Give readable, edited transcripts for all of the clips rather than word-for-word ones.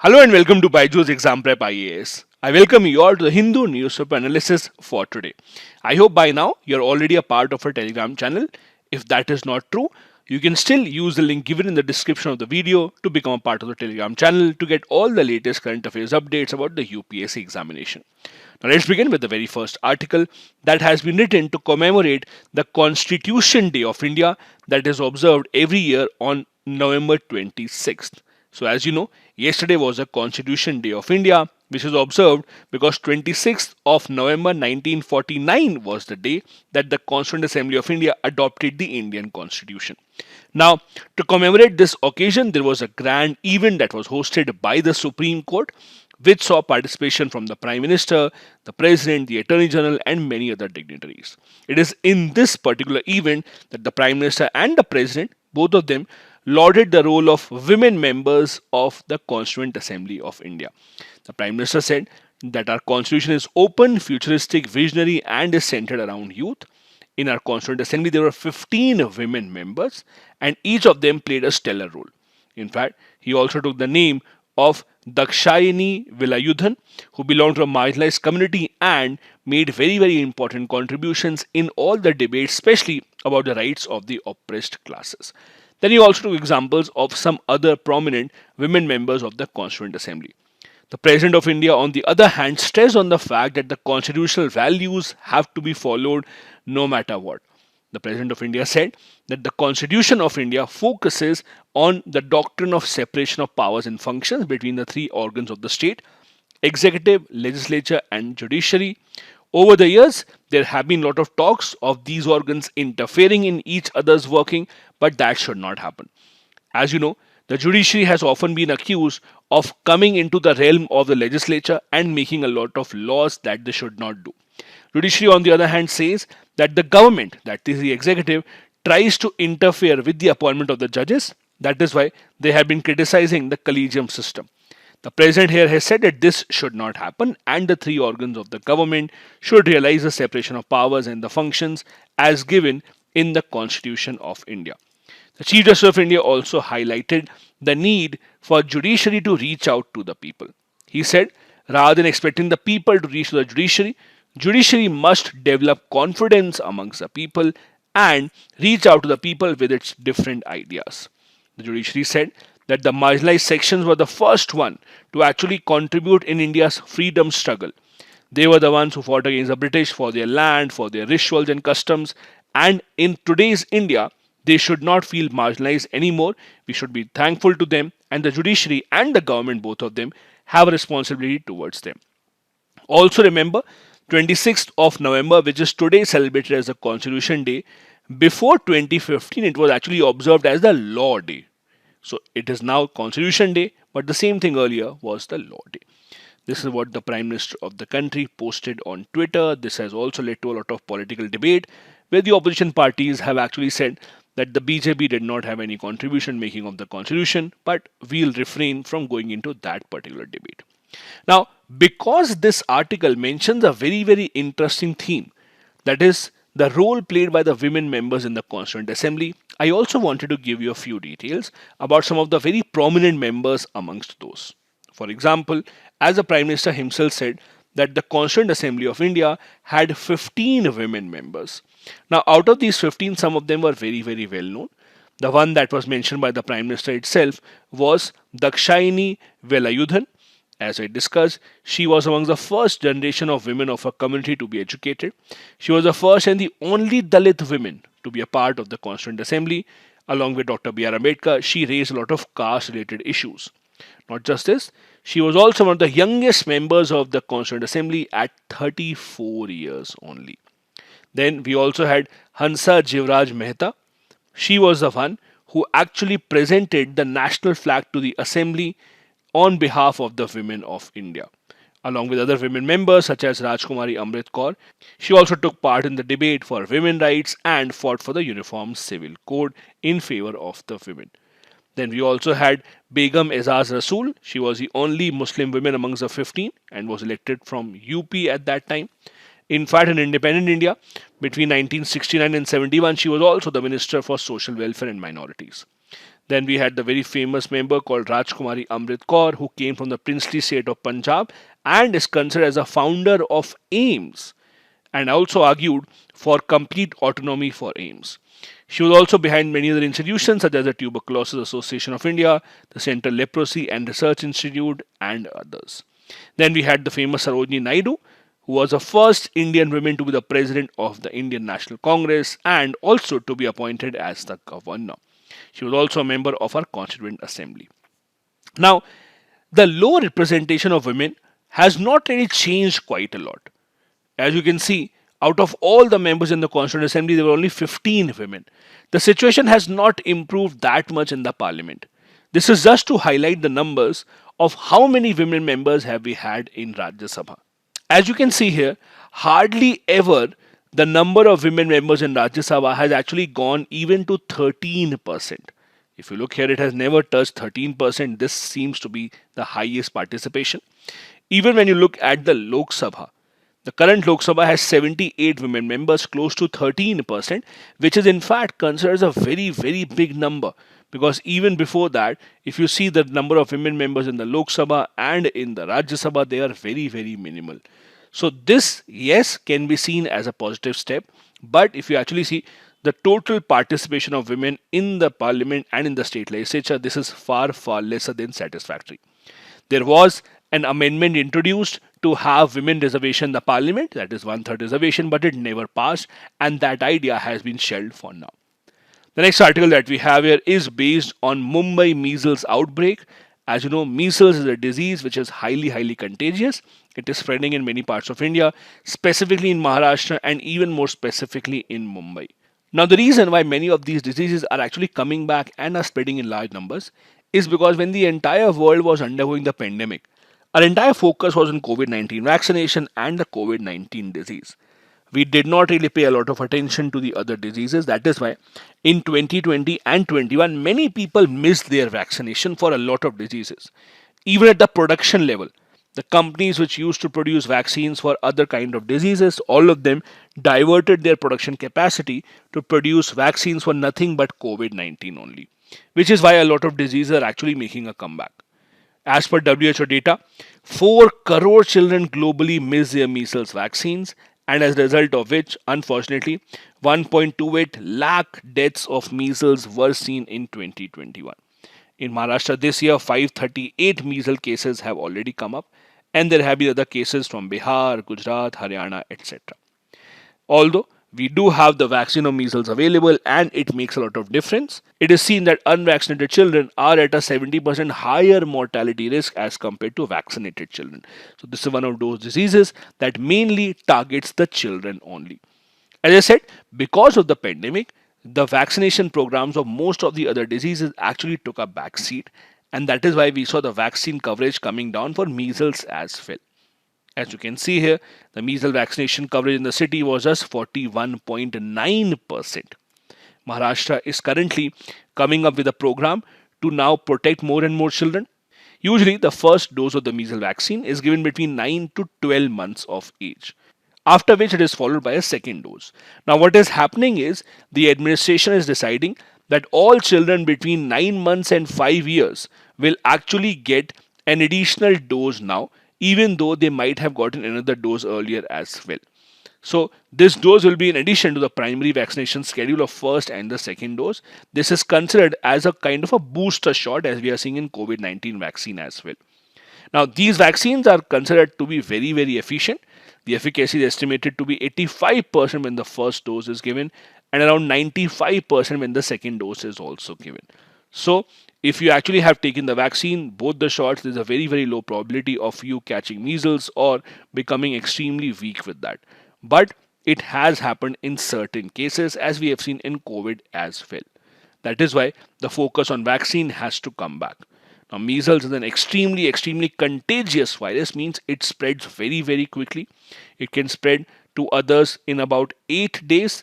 Hello and welcome to Byjus Exam Prep IAS. I welcome you all to the Hindu newspaper analysis for today. I hope by now you're already a part of our Telegram channel. If that is not true, you can still use the link given in the description of the video to become a part of the Telegram channel to get all the latest current affairs updates about the UPSC examination. Now let's begin with the very first article that has been written to commemorate the Constitution Day of India that is observed every year on November 26th. So as you know, yesterday was the Constitution Day of India, which is observed because 26th of November 1949 was the day that the Constituent Assembly of India adopted the Indian Constitution. Now, to commemorate this occasion, there was a grand event that was hosted by the Supreme Court, which saw participation from the Prime Minister, the President, the Attorney General, and many other dignitaries. It is in this particular event that the Prime Minister and the President, both of them, lauded the role of women members of the Constituent Assembly of India. The Prime Minister said that our Constitution is open, futuristic, visionary, and is centered around youth. In our Constituent Assembly, there were 15 women members, and each of them played a stellar role. In fact, he also took the name of Dakshayani Vilayudhan, who belonged to a marginalized community and made very important contributions in all the debates, especially about the rights of the oppressed classes. Then he also took examples of some other prominent women members of the Constituent Assembly. The President of India, on the other hand, stressed on the fact that the constitutional values have to be followed no matter what. The President of India said that the Constitution of India focuses on the doctrine of separation of powers and functions between the three organs of the state: executive, legislature, and judiciary. Over the years, there have been a lot of talks of these organs interfering in each other's working, but that should not happen. As you know, the judiciary has often been accused of coming into the realm of the legislature and making a lot of laws that they should not do. Judiciary, on the other hand, says that the government, that is the executive, tries to interfere with the appointment of the judges. That is why they have been criticizing the collegium system. The president here has said that this should not happen and the three organs of the government should realize the separation of powers and the functions as given in the Constitution of India. The Chief Justice of India also highlighted the need for judiciary to reach out to the people. He said, rather than expecting the people to reach to the judiciary must develop confidence amongst the people and reach out to the people with its different ideas. The judiciary said that the marginalized sections were the first one to actually contribute in India's freedom struggle. They were the ones who fought against the British for their land, for their rituals and customs, and in today's India, they should not feel marginalized anymore. We should be thankful to them, and the judiciary and the government, both of them, have a responsibility towards them. Also remember, 26th of November, which is today celebrated as the Constitution Day, before 2015 it was actually observed as the Law Day. So it is now Constitution Day, but the same thing earlier was the Law Day. This is what the Prime Minister of the country posted on Twitter. This has also led to a lot of political debate where the opposition parties have actually said that the BJP did not have any contribution making of the constitution, but we'll refrain from going into that particular debate. Now, because this article mentions a very interesting theme, that is the role played by the women members in the Constituent Assembly, I also wanted to give you a few details about some of the very prominent members amongst those. For example, as the Prime Minister himself said, that the Constituent Assembly of India had 15 women members. Now, out of these 15, some of them were very well known. The one that was mentioned by the Prime Minister itself was Dakshayani Vilayudhan. As I discussed, she was among the first generation of women of her community to be educated. She was the first and the only Dalit women to be a part of the Constituent Assembly. Along with Dr. B.R. Ambedkar, she raised a lot of caste-related issues. Not just this, she was also one of the youngest members of the Constituent Assembly at 34 years only. Then we also had Hansa Jivraj Mehta. She was the one who actually presented the national flag to the Assembly on behalf of the women of India. Along with other women members such as Rajkumari Amrit Kaur, she also took part in the debate for women rights and fought for the Uniform Civil Code in favor of the women. Then we also had Begum Ezaz Rasool. She was the only Muslim woman amongst the 15 and was elected from UP at that time. In fact, in independent India, between 1969 and 71, she was also the Minister for Social Welfare and Minorities. Then we had the very famous member called Rajkumari Amrit Kaur, who came from the princely state of Punjab and is considered as a founder of AIMS, and also argued for complete autonomy for AIMS. She was also behind many other institutions such as the Tuberculosis Association of India, the Central Leprosy and Research Institute, and others. Then we had the famous Sarojini Naidu, who was the first Indian woman to be the president of the Indian National Congress and also to be appointed as the governor. She was also a member of our Constituent Assembly. Now, the low representation of women has not really changed quite a lot. As you can see, out of all the members in the Constituent Assembly, there were only 15 women. The situation has not improved that much in the parliament. This is just to highlight the numbers of how many women members have we had in Rajya Sabha. As you can see here, hardly ever the number of women members in Rajya Sabha has actually gone even to 13%. If you look here, it has never touched 13%. This seems to be the highest participation. Even when you look at the Lok Sabha, the current Lok Sabha has 78 women members, close to 13%, which is in fact considered as a very, very big number. Because even before that, if you see the number of women members in the Lok Sabha and in the Rajya Sabha, they are very, very minimal. So this, yes, can be seen as a positive step. But if you actually see the total participation of women in the parliament and in the state legislature, this is far, far lesser than satisfactory. There was an amendment introduced to have women reservation in the parliament, that is 1/3 reservation, but it never passed, and that idea has been shelved for now. The next article that we have here is based on Mumbai measles outbreak. As you know, measles is a disease which is highly, highly contagious. It is spreading in many parts of India, specifically in Maharashtra and even more specifically in Mumbai. Now, the reason why many of these diseases are actually coming back and are spreading in large numbers is because when the entire world was undergoing the pandemic, our entire focus was on COVID-19 vaccination and the COVID-19 disease. We did not really pay a lot of attention to the other diseases. That is why in 2020 and 21, many people missed their vaccination for a lot of diseases. Even at the production level, the companies which used to produce vaccines for other kind of diseases, all of them diverted their production capacity to produce vaccines for nothing but COVID-19 only, which is why a lot of diseases are actually making a comeback. As per WHO data, 4 crore children globally miss their measles vaccines, and as a result of which, unfortunately, 1.28 lakh deaths of measles were seen in 2021. In Maharashtra this year, 538 measles cases have already come up, and there have been other cases from Bihar, Gujarat, Haryana, etc. Although we do have the vaccine of measles available and it makes a lot of difference, it is seen that unvaccinated children are at a 70% higher mortality risk as compared to vaccinated children. So this is one of those diseases that mainly targets the children only. As I said, because of the pandemic, the vaccination programs of most of the other diseases actually took a back seat, and that is why we saw the vaccine coverage coming down for measles as well. As you can see here, the measles vaccination coverage in the city was just 41.9%. Maharashtra is currently coming up with a program to now protect more and more children. Usually, the first dose of the measles vaccine is given between 9 to 12 months of age, after which it is followed by a second dose. Now, what is happening is the administration is deciding that all children between 9 months and 5 years will actually get an additional dose now, even though they might have gotten another dose earlier as well. So this dose will be in addition to the primary vaccination schedule of first and the second dose. This is considered as a kind of a booster shot, as we are seeing in COVID-19 vaccine as well. Now, these vaccines are considered to be very, very efficient. The efficacy is estimated to be 85% when the first dose is given and around 95% when the second dose is also given. So if you actually have taken the vaccine, both the shots, there's a very, very low probability of you catching measles or becoming extremely weak with that. But it has happened in certain cases, as we have seen in COVID as well. That is why the focus on vaccine has to come back. Now, measles is an extremely, extremely contagious virus, means it spreads very, very quickly. It can spread to others in about 8 days.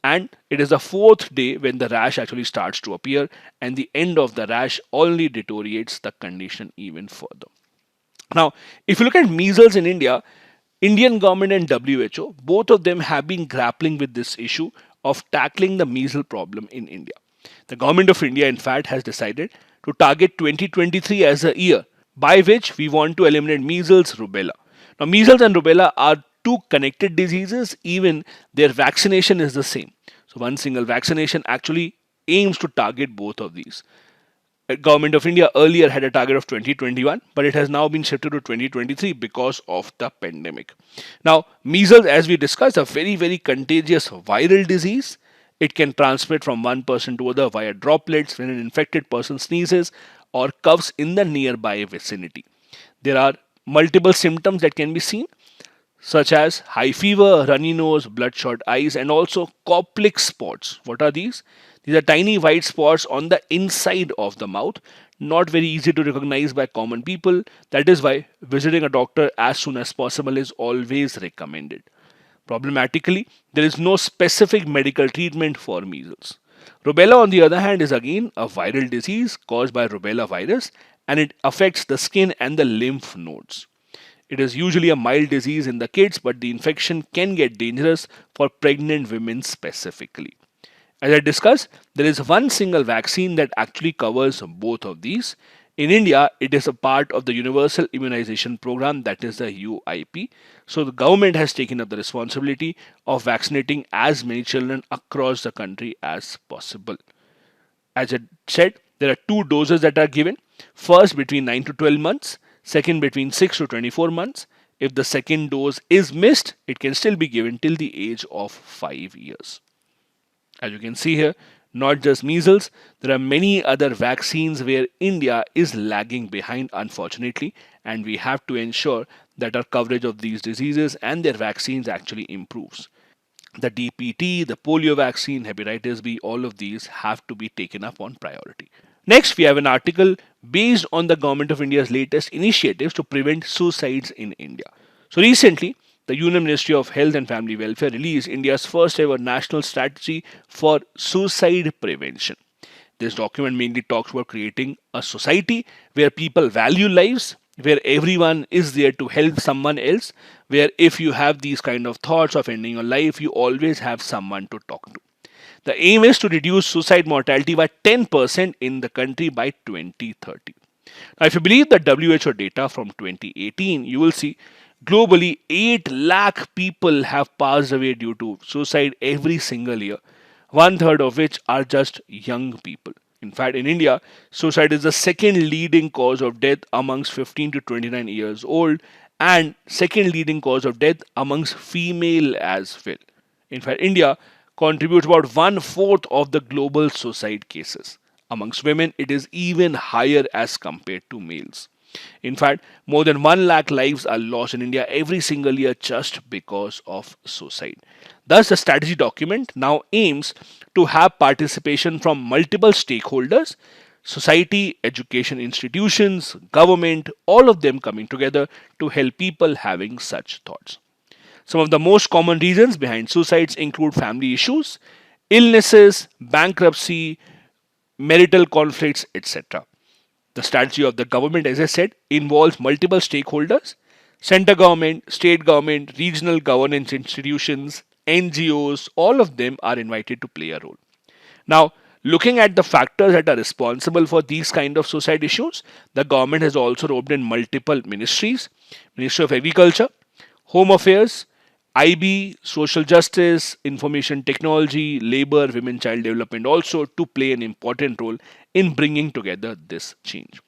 And it is the 4th day when the rash actually starts to appear, and the end of the rash only deteriorates the condition even further. Now, if you look at measles in India, Indian government and WHO, both of them have been grappling with this issue of tackling the measles problem in India. The government of India, in fact, has decided to target 2023 as a year by which we want to eliminate measles, rubella. Now, measles and rubella are two connected diseases, even their vaccination is the same. So, one single vaccination actually aims to target both of these. Government of India earlier had a target of 2021, but it has now been shifted to 2023 because of the pandemic. Now, measles, as we discussed, a very contagious viral disease. It can transmit from one person to other via droplets when an infected person sneezes or coughs in the nearby vicinity. There are multiple symptoms that can be seen, such as high fever, runny nose, bloodshot eyes, and also Koplik spots. What are these? These are tiny white spots on the inside of the mouth, not very easy to recognize by common people. That is why visiting a doctor as soon as possible is always recommended. Problematically, there is no specific medical treatment for measles. Rubella, on the other hand, is again a viral disease caused by rubella virus, and it affects the skin and the lymph nodes. It is usually a mild disease in the kids, but the infection can get dangerous for pregnant women specifically. As I discussed, there is one single vaccine that actually covers both of these. In India, it is a part of the Universal Immunization Program, that is the UIP. So the government has taken up the responsibility of vaccinating as many children across the country as possible. As I said, there are two doses that are given. First between 9 to 12 months, second between 6 to 24 months. If the second dose is missed, it can still be given till the age of 5 years. As you can see here, not just measles, there are many other vaccines where India is lagging behind, unfortunately, and we have to ensure that our coverage of these diseases and their vaccines actually improves. The DPT, the polio vaccine, hepatitis B, all of these have to be taken up on priority. Next, we have an article based on the Government of India's latest initiatives to prevent suicides in India. So recently, the Union Ministry of Health and Family Welfare released India's first ever national strategy for suicide prevention. This document mainly talks about creating a society where people value lives, where everyone is there to help someone else, where if you have these kind of thoughts of ending your life, you always have someone to talk to. The aim is to reduce suicide mortality by 10% in the country by 2030. Now, if you believe the WHO data from 2018, you will see globally 8 lakh people have passed away due to suicide every single year, one third of which are just young people. In fact, in India, suicide is the second leading cause of death amongst 15 to 29 years old and second leading cause of death amongst female as well. In fact, India contributes about one fourth of the global suicide cases. Amongst women, it is even higher as compared to males. In fact, more than 1 lakh lives are lost in India every single year just because of suicide. Thus, the strategy document now aims to have participation from multiple stakeholders, society, education institutions, government, all of them coming together to help people having such thoughts. Some of the most common reasons behind suicides include family issues, illnesses, bankruptcy, marital conflicts, etc. The strategy of the government, as I said, involves multiple stakeholders: center government, state government, regional governance institutions, NGOs, all of them are invited to play a role. Now, looking at the factors that are responsible for these kind of suicide issues, the government has also roped in multiple ministries: Ministry of Agriculture, Home Affairs, IB, Social Justice, Information Technology, Labor, Women Child Development also to play an important role in bringing together this change.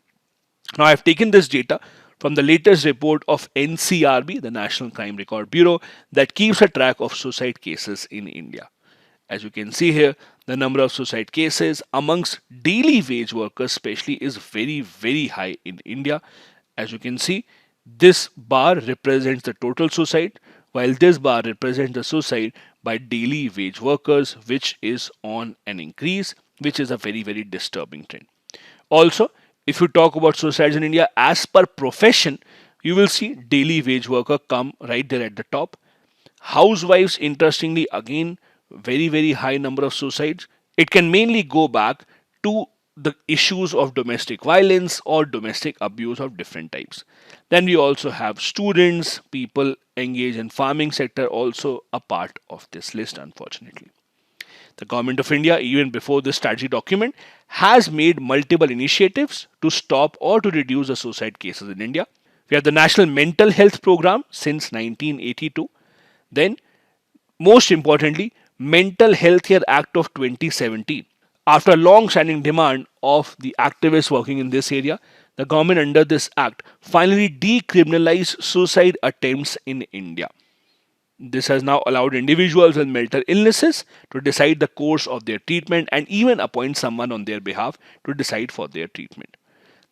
Now, I've taken this data from the latest report of NCRB, the National Crime Record Bureau, that keeps a track of suicide cases in India. As you can see here, the number of suicide cases amongst daily wage workers especially is very high in India. As you can see, this bar represents the total suicide, while this bar represents the suicide by daily wage workers, which is on an increase, which is a very disturbing trend. Also, if you talk about suicides in India as per profession, you will see daily wage worker come right there at the top. Housewives, interestingly, again, very high number of suicides. It can mainly go back to the issues of domestic violence or domestic abuse of different types. Then we also have students, people engaged in farming sector also a part of this list, unfortunately. The Government of India, even before this strategy document, has made multiple initiatives to stop or to reduce the suicide cases in India. We have the National Mental Health Program since 1982. Then, most importantly, Mental Health Care Act of 2017. After a long standing demand of the activists working in this area, the government under this act finally decriminalized suicide attempts in India. This has now allowed individuals with mental illnesses to decide the course of their treatment and even appoint someone on their behalf to decide for their treatment.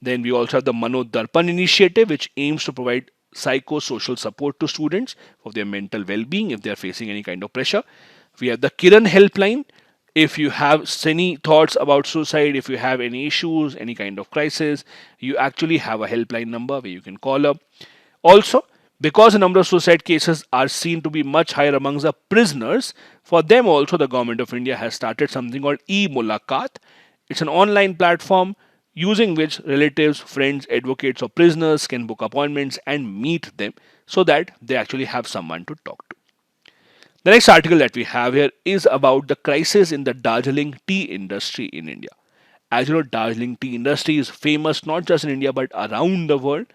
Then we also have the Mano Darpan initiative, which aims to provide psychosocial support to students for their mental well-being if they are facing any kind of pressure. We have the Kiran helpline. If you have any thoughts about suicide, if you have any issues, any kind of crisis, you actually have a helpline number where you can call up. Also, because the number of suicide cases are seen to be much higher amongst the prisoners, for them also the Government of India has started something called e-Mulakat. It's an online platform using which relatives, friends, advocates of prisoners can book appointments and meet them so that they actually have someone to talk to. The next article that we have here is about the crisis in the Darjeeling tea industry in India. As you know, Darjeeling tea industry is famous not just in India but around the world.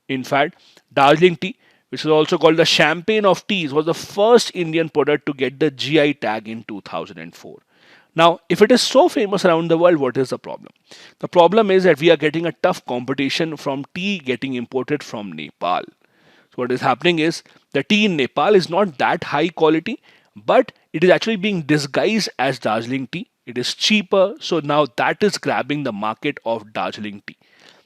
In fact, Darjeeling tea, which is also called the champagne of teas, was the first Indian product to get the GI tag in 2004. Now, if it is so famous around the world, what is the problem? The problem is that we are getting a tough competition from tea getting imported from Nepal. So what is happening is the tea in Nepal is not that high quality, but it is actually being disguised as Darjeeling tea. It is cheaper, so now that is grabbing the market of Darjeeling tea.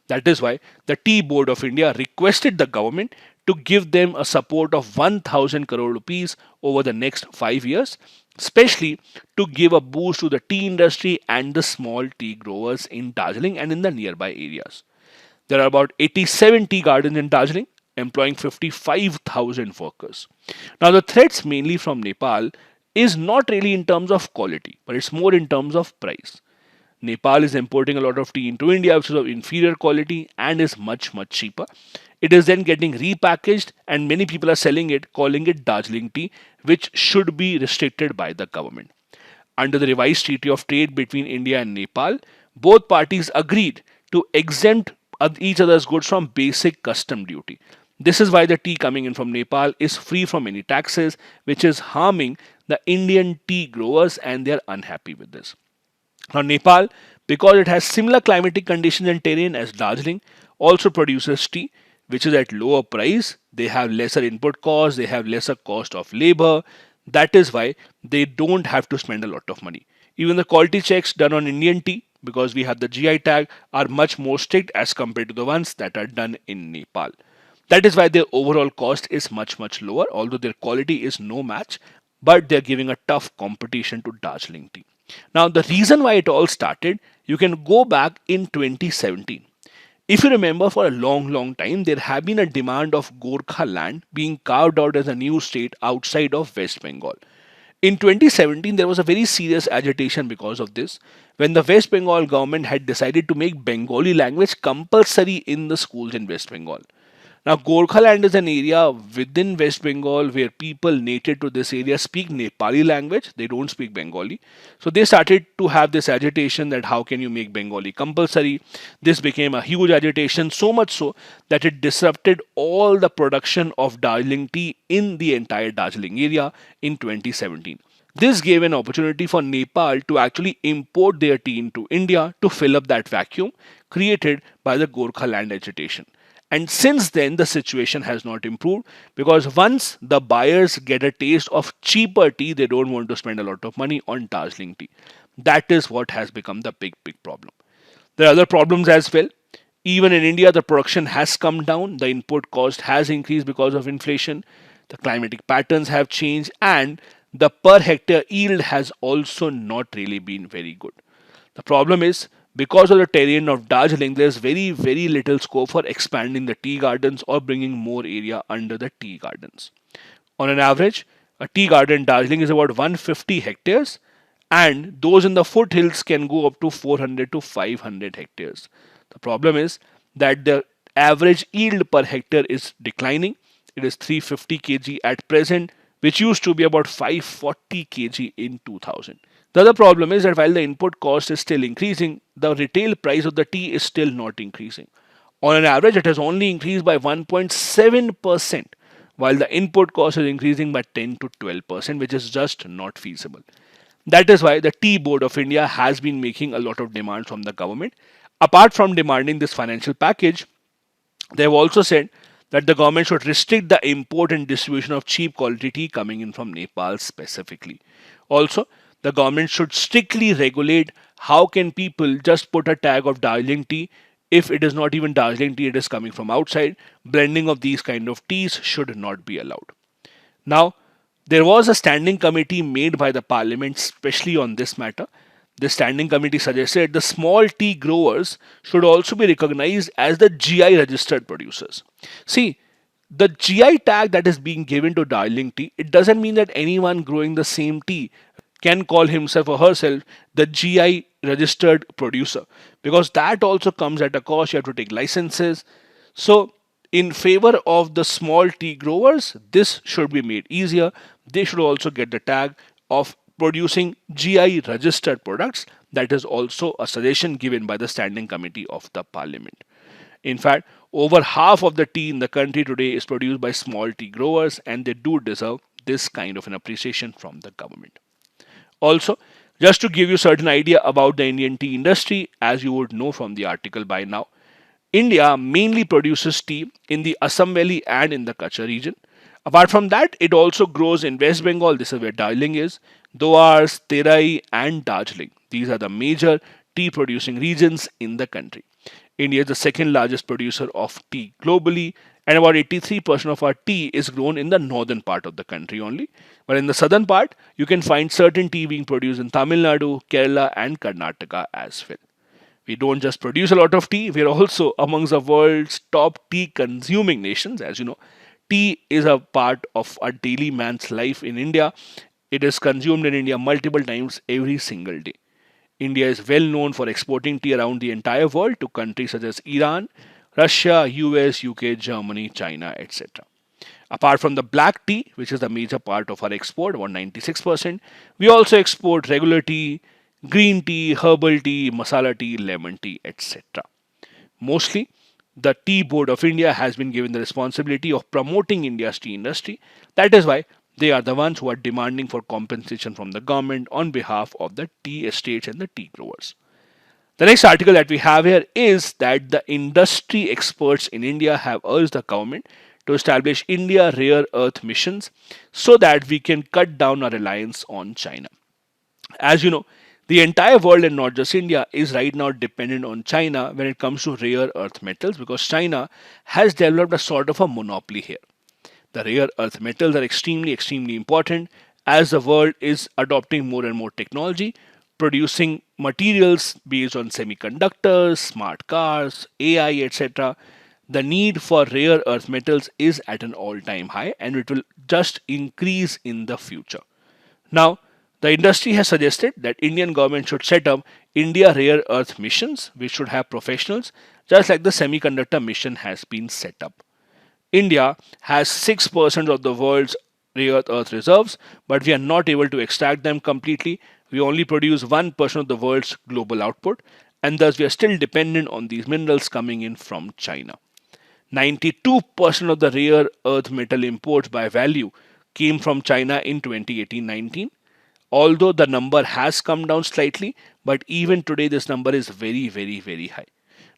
That is why the Tea Board of India requested the government to give them a support of 1000 crore rupees over the next 5 years, especially to give a boost to the tea industry and the small tea growers in Darjeeling and in the nearby areas. There are about 87 tea gardens in Darjeeling, employing 55,000 workers. Now, the threats mainly from Nepal is not really in terms of quality, but it's more in terms of price. Nepal is importing a lot of tea into India, which is of inferior quality and is much, much cheaper. It is then getting repackaged, and many people are selling it, calling it Darjeeling tea, which should be restricted by the government. Under the revised Treaty of Trade between India and Nepal, both parties agreed to exempt each other's goods from basic custom duty. This is why the tea coming in from Nepal is free from any taxes, which is harming the Indian tea growers, and they are unhappy with this. Now, Nepal, because it has similar climatic conditions and terrain as Darjeeling, also produces tea, which is at lower price. They have lesser input cost, they have lesser cost of labor. That is why they don't have to spend a lot of money. Even the quality checks done on Indian tea, because we have the GI tag, are much more strict as compared to the ones that are done in Nepal. That is why their overall cost is much, much lower, although their quality is no match, but they're giving a tough competition to Darjeeling tea. Now, the reason why it all started, you can go back in 2017. If you remember, for a long, long time, there have been a demand of Gorkha land being carved out as a new state outside of West Bengal. In 2017, there was a very serious agitation because of this, when the West Bengal government had decided to make Bengali language compulsory in the schools in West Bengal. Now, Gorkhaland is an area within West Bengal where people native to this area speak Nepali language. They don't speak Bengali. So they started to have this agitation that how can you make Bengali compulsory? This became a huge agitation, so much so that it disrupted all the production of Darjeeling tea in the entire Darjeeling area in 2017. This gave an opportunity for Nepal to actually import their tea into India to fill up that vacuum created by the Gorkhaland agitation. And since then, the situation has not improved, because once the buyers get a taste of cheaper tea, they don't want to spend a lot of money on Darjeeling tea. That is what has become the big, big problem. There are other problems as well. Even in India, the production has come down. The input cost has increased because of inflation. The climatic patterns have changed, and the per hectare yield has also not really been very good. The problem is, because of the terrain of Darjeeling, there is very, very little scope for expanding the tea gardens or bringing more area under the tea gardens. On an average, a tea garden in Darjeeling is about 150 hectares, and those in the foothills can go up to 400 to 500 hectares. The problem is that the average yield per hectare is declining. It is 350 kg at present, which used to be about 540 kg in 2000. The other problem is that while the input cost is still increasing, the retail price of the tea is still not increasing. On an average, it has only increased by 1.7%, while the input cost is increasing by 10 to 12%, which is just not feasible. That is why the Tea Board of India has been making a lot of demands from the government. Apart from demanding this financial package, they have also said that the government should restrict the import and distribution of cheap quality tea coming in from Nepal specifically. Also, the government should strictly regulate how can people just put a tag of Darjeeling tea if it is not even Darjeeling tea, it is coming from outside. Blending of these kind of teas should not be allowed. Now, there was a standing committee made by the parliament specially on this matter. The standing committee suggested the small tea growers should also be recognized as the GI registered producers. See, the GI tag that is being given to Darjeeling tea, it doesn't mean that anyone growing the same tea can call himself or herself the GI registered producer, because that also comes at a cost. You have to take licenses. So, in favor of the small tea growers, this should be made easier. They should also get the tag of producing GI registered products. That is also a suggestion given by the standing committee of the parliament. In fact, over half of the tea in the country today is produced by small tea growers, and they do deserve this kind of an appreciation from the government. Also, just to give you certain idea about the Indian tea industry, as you would know from the article by now, India mainly produces tea in the Assam Valley and in the Kutch region. Apart from that, it also grows in West Bengal. This is where Darjeeling is, Doars, Terai, and Darjeeling. These are the major tea producing regions in the country. India is the second largest producer of tea globally, and about 83% of our tea is grown in the northern part of the country only. But in the southern part, you can find certain tea being produced in Tamil Nadu, Kerala, and Karnataka as well. We don't just produce a lot of tea, we're also amongst the world's top tea consuming nations. As you know, tea is a part of a daily man's life in India. It is consumed in India multiple times every single day. India is well known for exporting tea around the entire world to countries such as Iran, Russia, US, UK, Germany, China, etc. Apart from the black tea, which is the major part of our export, about 96%, we also export regular tea, green tea, herbal tea, masala tea, lemon tea, etc. Mostly, the Tea Board of India has been given the responsibility of promoting India's tea industry. That is why they are the ones who are demanding for compensation from the government on behalf of the tea estates and the tea growers. The next article that we have here is that the industry experts in India have urged the government to establish India rare earth missions so that we can cut down our reliance on China. As you know, the entire world and not just India is right now dependent on China when it comes to rare earth metals, because China has developed a sort of a monopoly here. The rare earth metals are extremely important as the world is adopting more and more technology, producing materials based on semiconductors, smart cars, AI, etc. The need for rare earth metals is at an all-time high, and it will just increase in the future. Now, the industry has suggested that Indian government should set up India Rare Earth missions, which should have professionals, just like the semiconductor mission has been set up. India has 6% of the world's rare earth reserves, but we are not able to extract them completely. We only produce 1% of the world's global output, and thus we are still dependent on these minerals coming in from China. 92% of the rare earth metal imports by value came from China in 2018-19. Although the number has come down slightly, but even today this number is very high.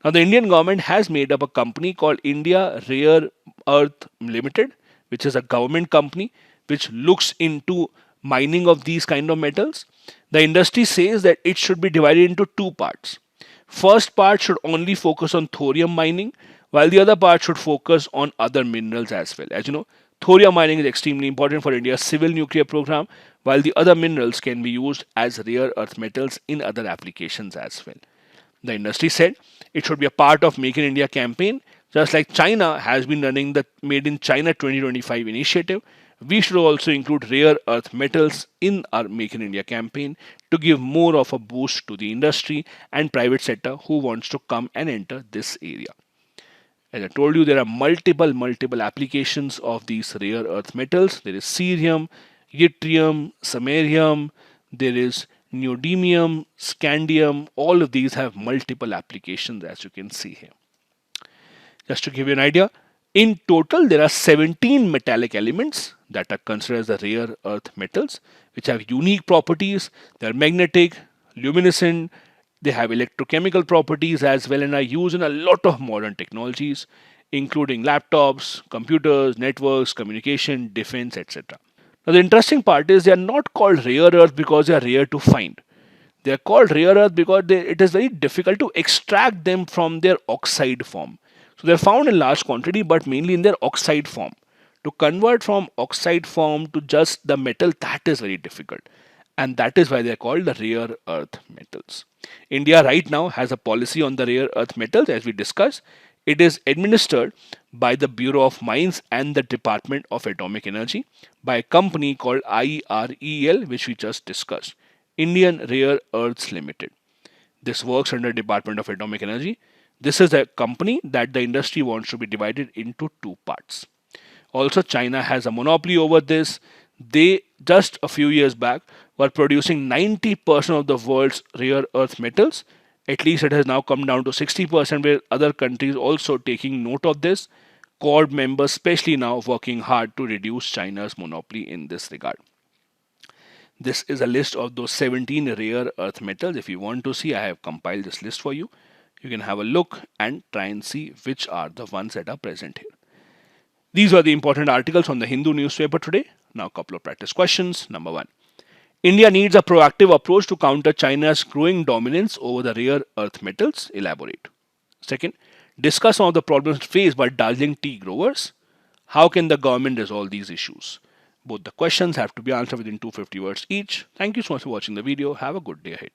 Now, the Indian government has made up a company called India Rare Earth Limited, which is a government company which looks into mining of these kind of metals. The industry says that it should be divided into two parts. First part should only focus on thorium mining, while the other part should focus on other minerals as well. As you know, thorium mining is extremely important for India's civil nuclear program, while the other minerals can be used as rare earth metals in other applications as well. The industry said it should be a part of Make in India campaign, just like China has been running the Made in China 2025 initiative. We should also include rare earth metals in our Make in India campaign to give more of a boost to the industry and private sector who wants to come and enter this area. As I told you, there are multiple applications of these rare earth metals. There is cerium, yttrium, samarium, there is neodymium, scandium, all of these have multiple applications as you can see here. Just to give you an idea, in total there are 17 metallic elements that are considered as the rare earth metals, which have unique properties. They are magnetic, luminescent, they have electrochemical properties as well, and are used in a lot of modern technologies, including laptops, computers, networks, communication, defense, etc. Now, the interesting part is they are not called rare earth because they are rare to find. They are called rare earth because it is very difficult to extract them from their oxide form. So they are found in large quantity, but mainly in their oxide form. To convert from oxide form to just the metal, that is very difficult. And that is why they are called the rare earth metals. India right now has a policy on the rare earth metals, as we discussed. It is administered by the Bureau of Mines and the Department of Atomic Energy by a company called IREL, which we just discussed, Indian Rare Earths Limited. This works under Department of Atomic Energy. This is a company that the industry wants to be divided into two parts. Also, China has a monopoly over this. They just a few years back were producing 90% of the world's rare earth metals. At least it has now come down to 60%, where other countries also taking note of this. Quad members, especially now, working hard to reduce China's monopoly in this regard. This is a list of those 17 rare earth metals. If you want to see, I have compiled this list for you. You can have a look and try and see which are the ones that are present here. These were the important articles on the Hindu newspaper today. Now, a couple of practice questions. Number one, India needs a proactive approach to counter China's growing dominance over the rare earth metals. Elaborate. Second, discuss some of the problems faced by Darjeeling tea growers. How can the government resolve these issues? Both the questions have to be answered within 250 words each. Thank you so much for watching the video. Have a good day ahead.